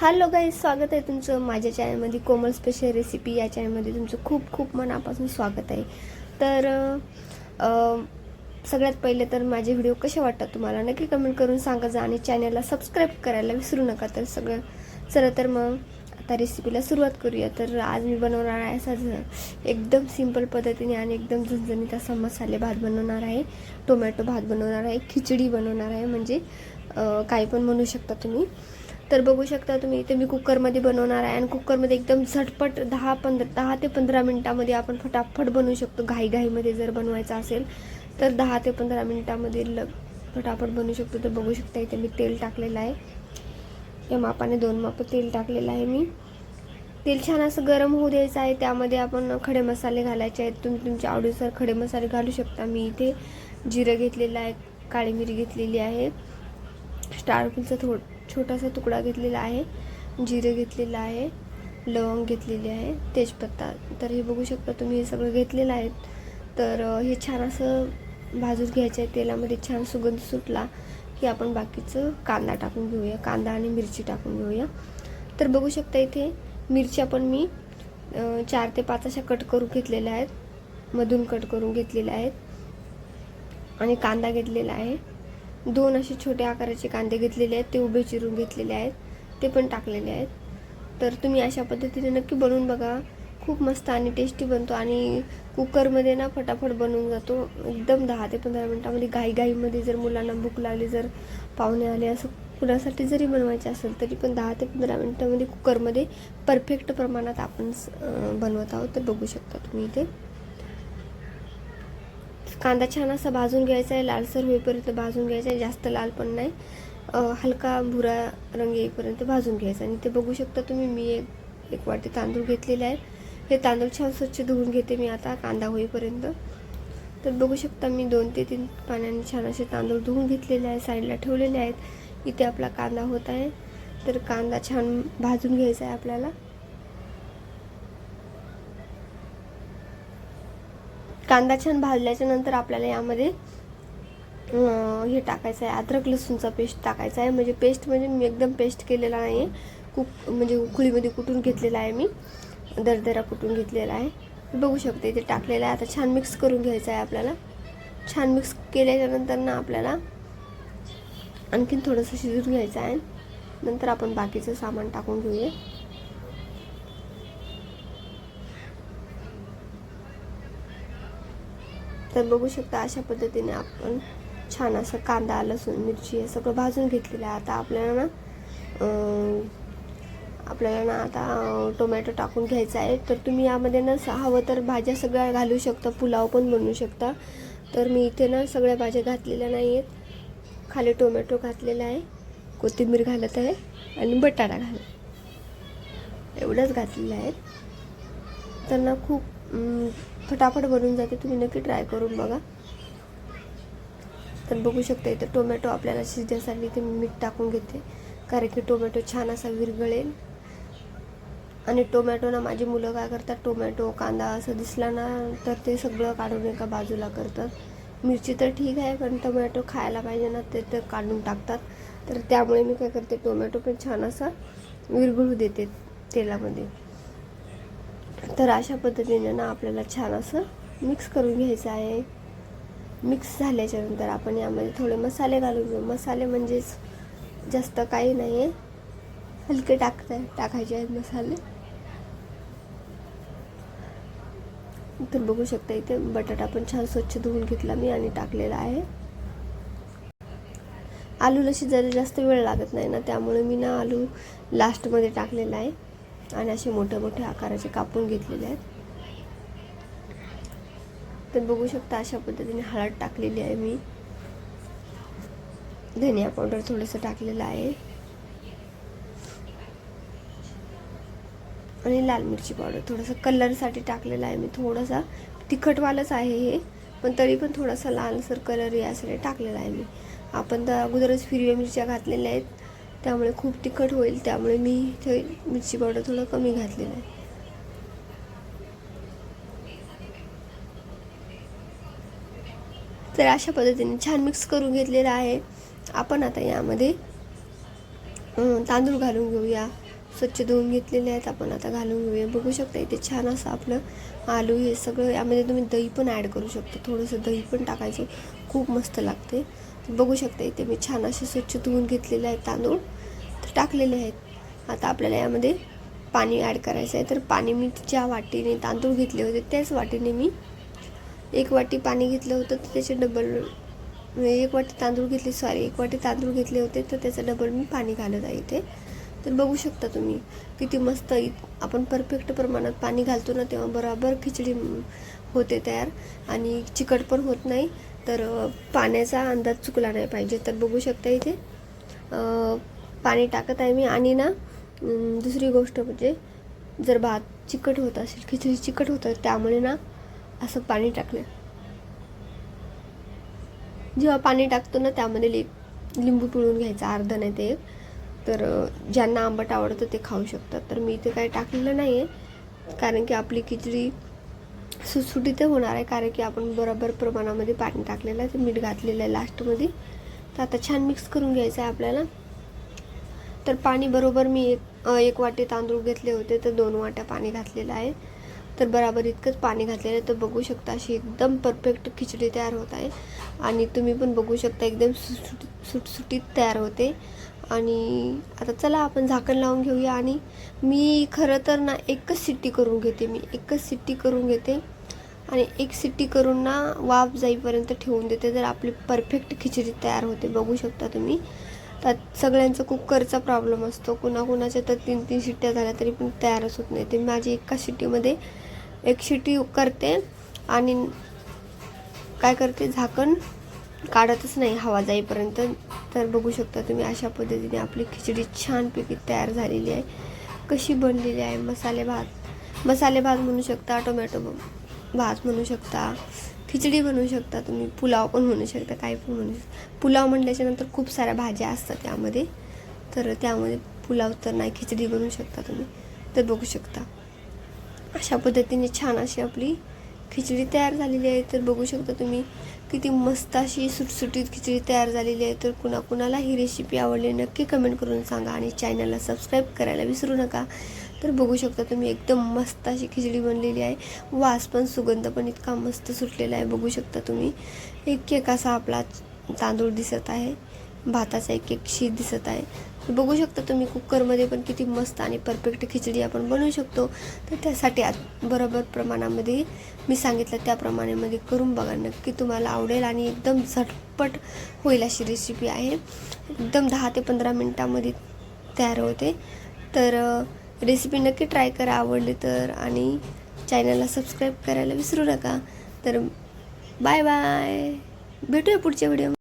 Hello guys, स्वागत आहे तुमचं माझ्या चॅनलमध्ये. कोमल स्पेशल रेसिपी या चॅनलमध्ये तुमचं खूप खूप मनापासून स्वागत आहे. तर सगळ्यात पहिले तर माझे व्हिडिओ कसे वाटतात तुम्हाला नक्की कमेंट करून सांगा जा आणि चॅनलला सबस्क्राईब करायला विसरू नका. तर चला तर मग आता रेसिपीला सुरुवात करूया. तर आज मी बनवणार आहे असाच एकदम सिंपल पद्धतीने आणि एकदम झणझणीत असा मसाले भात बनवणार आहे. टोमॅटो भात बनवणार आहे, खिचडी बनवणार आहे, म्हणजे काही पण म्हणू शकता तुम्ही. तर बघू शकता तुम्ही, इथे मी कुकरमध्ये बनवणार आहे आणि कुकरमध्ये एकदम झटपट 10 ते 15 मिनिटामध्ये आपण फटाफट बनवू शकतो. घाईमध्ये जर बनवायचं असेल तर 10 ते 15 मिनिटामध्ये फटाफट बनवू शकतो. तर बघू शकता इथे मी तेल टाकलेलं आहे. या मापाने 2 माप तेल टाकलेलं आहे मी. तेल छान असं गरम होऊ द्यायचं आहे. त्यामध्ये आपण खडे मसाले घालायचे आहेत. तुम्ही तुमच्या आवडीनुसार खडे मसाले घालू शकता. मी इथे जिरं घेतलेलं आहे, काळी मिरी घेतलेली आहे, स्टार फुलचा छोटासा तुकडा घेतलेला आहे, जिरे घेतलेलं आहे, लवंग घेतलेली आहे, तेजपत्ता. तर हे बघू शकता तुम्ही, हे सगळं घेतलेलं आहे. तर हे छान असं भाजून घ्यायचं आहे तेलामध्ये. छान सुगंध सुटला की आपण बाकीचं कांदा टाकून घेऊया, कांदा आणि मिरची टाकून घेऊया. तर बघू शकता इथे मिरच्या पण मी 4 ते 5 अशा कट करून घेतलेल्या आहेत, मधून कट करून घेतलेल्या आहेत. आणि कांदा घेतलेला आहे, 2 असे छोटे आकाराचे कांदे घेतलेले आहेत, ते उभे चिरून घेतलेले आहेत, ते पण टाकलेले आहेत. तर तुम्ही अशा पद्धतीने नक्की बनवून बघा. खूप मस्त आणि टेस्टी बनतो आणि कुकरमध्ये ना फटाफट बनवून जातो. एकदम 10 ते 15 मिनिटामध्ये. घाईमध्ये जर मुलांना भूक लागली, जर पाहुणे आले, असं कुणासाठी जरी बनवायचे असेल तरी पण 10 ते 15 मिनिटामध्ये कुकरमध्ये परफेक्ट प्रमाणात आपण बनवत आहोत. तर बघू शकता तुम्ही इथे कांदा छान असा भाजून घ्यायचा आहे, लालसर होईपर्यंत भाजून घ्यायचा आहे, जास्त लाल पण नाही, हलका भुरा रंग येईपर्यंत भाजून घ्यायचा. आणि ते बघू शकता तुम्ही, मी एक वाटी तांदूळ घेतलेले आहेत. हे तांदूळ छान स्वच्छ धुवून घेते मी आता कांदा होईपर्यंत. तर बघू शकता मी 2 ते 3 पाण्याने छान असे तांदूळ धुवून घेतलेले आहेत, साईडला ठेवलेले आहेत. इथे आपला कांदा होत आहे. तर कांदा छान भाजून घ्यायचा आहे आपल्याला. कांदा छान भाजल्याच्या नंतर आपल्याला यामध्ये हे टाकायचं आहे, अद्रक लसूणचा पेस्ट टाकायचा आहे. म्हणजे पेस्ट म्हणजे मी एकदम पेस्ट केलेला नाही आहे, म्हणजे उकळीमध्ये कुटून घेतलेला आहे मी, दरदरा कुटून घेतलेला आहे. बघू शकते इथे टाकलेला आहे. आता छान मिक्स करून घ्यायचं आहे आपल्याला. छान मिक्स केल्याच्यानंतर ना आपल्याला आणखीन थोडंसं शिजून घ्यायचं आहे. नंतर आपण बाकीचं सामान टाकून घेऊया. तर बघू शकता अशा पद्धतीने आपण छान असं कांदा, लसूण, मिरची हे सगळं भाजून घेतलेलं आहे. आता आपल्याला ना आता टोमॅटो टाकून घ्यायचा आहे. तर तुम्ही यामध्ये ना हवं तर भाज्या सगळ्या घालू शकता, पुलाव पण बनवू शकता. तर मी इथे ना सगळ्या भाज्या घातलेल्या नाही आहेत. खाली टोमॅटो घातलेला आहे, कोथिंबीर घालत आहे आणि बटाटा एवढंच घातलेलं आहे. तर ना खूप फटाफट बनवून जाते. तुम्ही नक्की ट्राय करून बघा. तर बघू शकता इथे टोमॅटो आपल्याला शिजण्यासाठी इथे मीठ टाकून घेते, कारण की टोमॅटो छान असा विरघळेल. आणि टोमॅटो ना माझी मुलं काय करतात, टोमॅटो कांदा असं दिसला ना तर ते सगळं काढून एका बाजूला करतात. मिरची तर ठीक आहे, पण टोमॅटो खायला पाहिजे ना, ते तर काढून टाकतात. तर त्यामुळे मी काय करते, टोमॅटो पण छान असा विरघळू देते तेलामध्ये. तर अशा पद्धतीने ना आपल्याला छान असं मिक्स करून घ्यायचं आहे. मिक्स झाल्याच्या नंतर आपण यामध्ये थोडे मसाले घालून घेऊ. मसाले म्हणजेच जास्त काही नाही आहे, हलके टाकायचे आहेत मसाले. तर बघू शकता इथे बटाटा पण छान स्वच्छ धुवून घेतला मी आणि टाकलेला आहे. आलूला शिजायला जास्त वेळ लागत नाही ना, त्यामुळे मी ना आलू लास्टमध्ये टाकलेला आहे आणि असे मोठे मोठे आकाराचे कापून घेतलेले आहेत. तर बघू शकता अशा पद्धतीने हळद टाकलेली आहे मी, धनिया पावडर थोडंसं टाकलेलं आहे आणि लाल मिरची पावडर थोडंसं कलरसाठी टाकलेलं आहे मी. थोडासा तिखटवालंच आहे हे, पण तरी पण थोडासा लालसर कलर यासाठी टाकलेला आहे मी. आपण तर अगोदरच हिरव्या मिरच्या घातलेल्या आहेत, त्यामुळे खूप तिखट होईल, त्यामुळे मी इथे मिरची पावडर थोडं कमी घातलेलं आहे. तर अशा पद्धतीने छान मिक्स करून घेतलेलं आहे. आपण आता यामध्ये तांदूळ घालून घेऊया. स्वच्छ धुवून घेतलेले आहेत. आपण आता घालून घेऊया. बघू शकता इथे छान असं आपलं आलू हे सगळं. यामध्ये तुम्ही दही पण ॲड करू शकता, थोडंसं दही पण टाकायचे, खूप मस्त लागते. बघू शकता इथे मी छान असे स्वच्छ धुवून घेतलेले आहेत तांदूळ, तर टाकलेले आहेत. आता आपल्याला यामध्ये पाणी ॲड करायचं आहे. तर पाणी मी ज्या वाटीने तांदूळ घेतले होते त्याच वाटीने मी 1 वाटी पाणी घेतलं होतं, तर त्याचे डबल 1 वाटी तांदूळ घेतले, 1 वाटी तांदूळ घेतले होते, तर त्याचं डबल मी पाणी घालत आहे इथे. तर बघू शकता तुम्ही किती मस्त आपण परफेक्ट प्रमाणात पाणी घालतो ना, तेव्हा बरोबर खिचडी होते तयार आणि चिकट पण होत नाही. तर पाण्याचा अंदाज चुकला नाही पाहिजे. तर बघू शकता इथे पाणी टाकत आहे मी. आणि ना दुसरी गोष्ट म्हणजे जर भात चिकट होत असेल, खिचडी चिकट होतं, त्यामुळे ना असं पाणी टाकलं. जेव्हा पाणी टाकतो ना त्यामध्ये लिंबू पिळून घ्यायचा, अर्धा नाही ते 1. तर ज्यांना आंबट आवडतं ते खाऊ शकतात. तर मी इथे काही टाकलेलं नाही आहे, कारण की आपली खिचडी सुटसुटीत होणार आहे, कारण की आपण बरोबर प्रमाणामध्ये पाणी टाकलेलं आहे, ते मीठ घातलेलं आहे लास्टमध्ये. तर आता छान मिक्स करून घ्यायचं आहे आपल्याला. तर पाणी बरोबर मी एक वाटी तांदूळ घेतले होते, तर 2 वाट्या पाणी घातलेलं आहे. तर बरोबर इतकंच पाणी घातलेलं आहे. तर बघू शकता अशी एकदम परफेक्ट खिचडी तयार होत आहे. आणि तुम्ही पण बघू शकता एकदम सुटसुटीत तयार होते. आणि आता चला आपण झाकण लावून घेऊया. आणि मी खरं तर ना एकच शिट्टी करून घेते, आणि एक शिट्टी करून ना वाफ जाईपर्यंत ठेवून देते, तर आपली परफेक्ट खिचडी तयार होते. बघू शकता तुम्ही. तर सगळ्यांचा कुकरचा प्रॉब्लेम असतो, कुणाकुणाच्या तर 3-3 शिट्ट्या झाल्या तरी पण तयारच होत नाही. ते माझी एका शिट्टीमध्ये 1 शिट्टी करते आणि काय करते, झाकण काढतच नाही हवा जाईपर्यंत. तर बघू शकता तुम्ही अशा पद्धतीने आपली खिचडी छानपैकी तयार झालेली आहे. कशी बनलेली आहे. मसाले भात म्हणू शकता, टोमॅटो भात म्हणू शकता, खिचडी बनवू शकता तुम्ही, पुलाव पण म्हणू शकता, काही पण म्हणू शकता. पुलाव म्हटल्याच्यानंतर खूप साऱ्या भाज्या असतात त्यामध्ये, तर त्यामध्ये पुलाव तर नाही, खिचडी बनवू शकता तुम्ही. तर बघू शकता अशा पद्धतीने छान अशी आपली खिचडी तयार झालेली आहे. तर बघू शकता तुम्ही किती मस्त अशी सुटसुटीत खिचडी तयार झालेली आहे. तर कुणाकुणाला ही रेसिपी आवडली नक्की कमेंट करून सांगा आणि चॅनलला सबस्क्राईब करायला विसरू नका. तर बघू शकता तुम्ही एकदम मस्त अशी खिचडी बनलेली आहे. वास पण, सुगंध पण इतका मस्त सुटलेला आहे. बघू शकता तुम्ही एक असा आपला तांदूळ दिसत आहे, भाताचा एक शीत दिसत आहे. बघू शकता तुम्ही कुकरमध्ये पण किती मस्त आणि परफेक्ट खिचडी आपण बनवू शकतो. तर त्यासाठी बरोबर प्रमाणामध्ये मी सांगितलं त्याप्रमाणे मध्ये करून बघा, नक्की तुम्हाला आवडेल. आणि एकदम झटपट होईल अशी रेसिपी आहे. एकदम 10 ते 15 मिनटामध्ये तयार होते. तर रेसिपी नक्की ट्राय करा आवडली तर, आणि चॅनलला सबस्क्राईब करायला विसरू नका. तर बाय बाय, भेटूया पुढच्या व्हिडिओ.